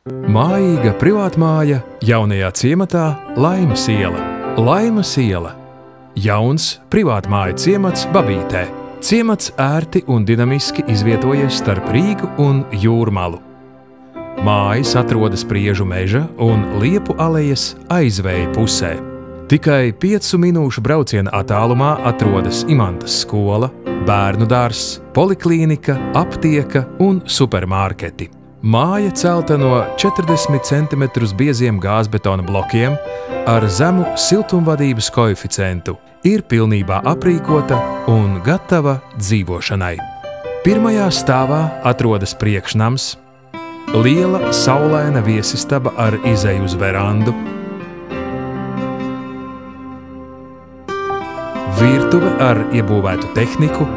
Mājīga privātmāja jaunajā ciematā Laimas iela. Laimas iela – jauns privātmāju ciemats Babītē. Ciemats ērti un dinamiski izvietojies starp Rīgu un Jūrmalu. Mājas atrodas Priežu meža un Liepu alejas aizvēja pusē. Tikai 5 minūšu brauciena attālumā atrodas Imantas skola, bērnu dārzs, poliklīnika, aptieka un supermarketi. Māja celta no 40 cm bieziem gāzbetona blokiem ar zemu siltumvadības koeficientu, ir pilnībā aprīkota un gatava dzīvošanai. Pirmajā stāvā atrodas priekšnams, liela saulaina viesistaba ar izeju uz verandu, virtuve ar iebūvētu tehniku,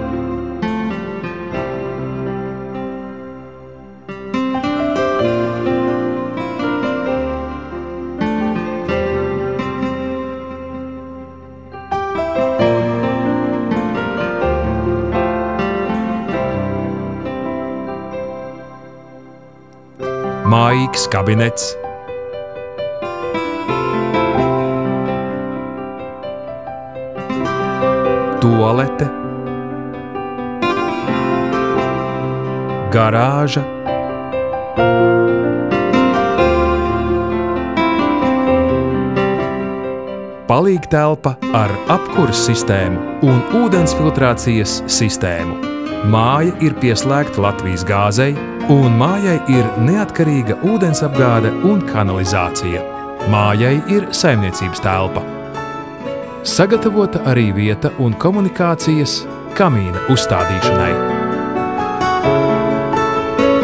mājīgs kabinets, tualete, garāža, palīgtelpa ar apkuras sistēmu un ūdensfiltrācijas sistēmu. Māja ir pieslēgta Latvijas gāzei, un mājai ir neatkarīga ūdensapgāde un kanalizācija. Mājai ir saimniecības telpa. Sagatavota arī vieta un komunikācijas kamīna uzstādīšanai.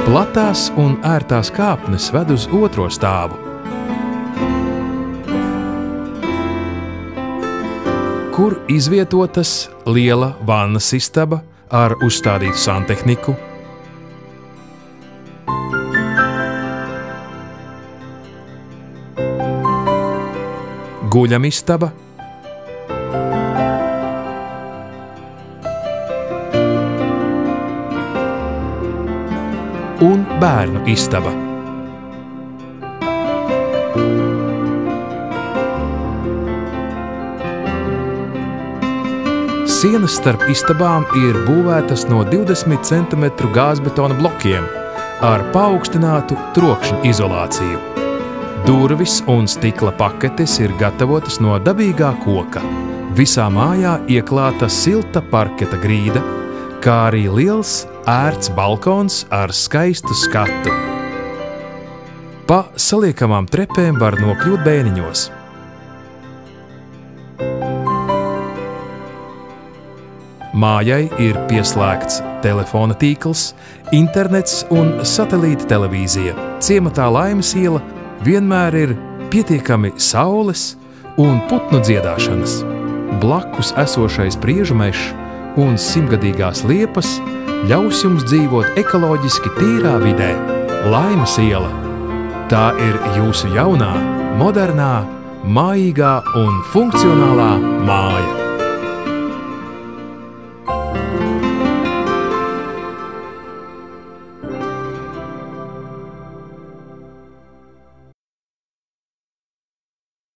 Platās un ērtās kāpnes ved uz 2. stāvu, kur izvietotas liela vannas istaba ar uzstādītu santehniku, guļamistaba, un bērnu istaba. Sienas starp istabām ir būvētas no 20 cm gāzbetona blokiem ar paaugstinātu trokšņa izolāciju. Durvis un stikla paketes ir gatavotas no dabīgā koka. Visā mājā ieklāta silta parketa grīda, kā arī liels ērts balkons ar skaistu skatu. Pa saliekamām trepēm var nokļūt bēniņos. Mājai ir pieslēgts telefona tīkls, internets un satelīta televīzija. Ciematā Laimas iela vienmēr ir pietiekami saules un putnu dziedāšanas. Blakus esošais Priežu mežs un 100-gadīgās liepas ļaus jums dzīvot ekoloģiski tīrā vidē. Laimas iela – tā ir jūsu jaunā, modernā, mājīgā un funkcionālā māja.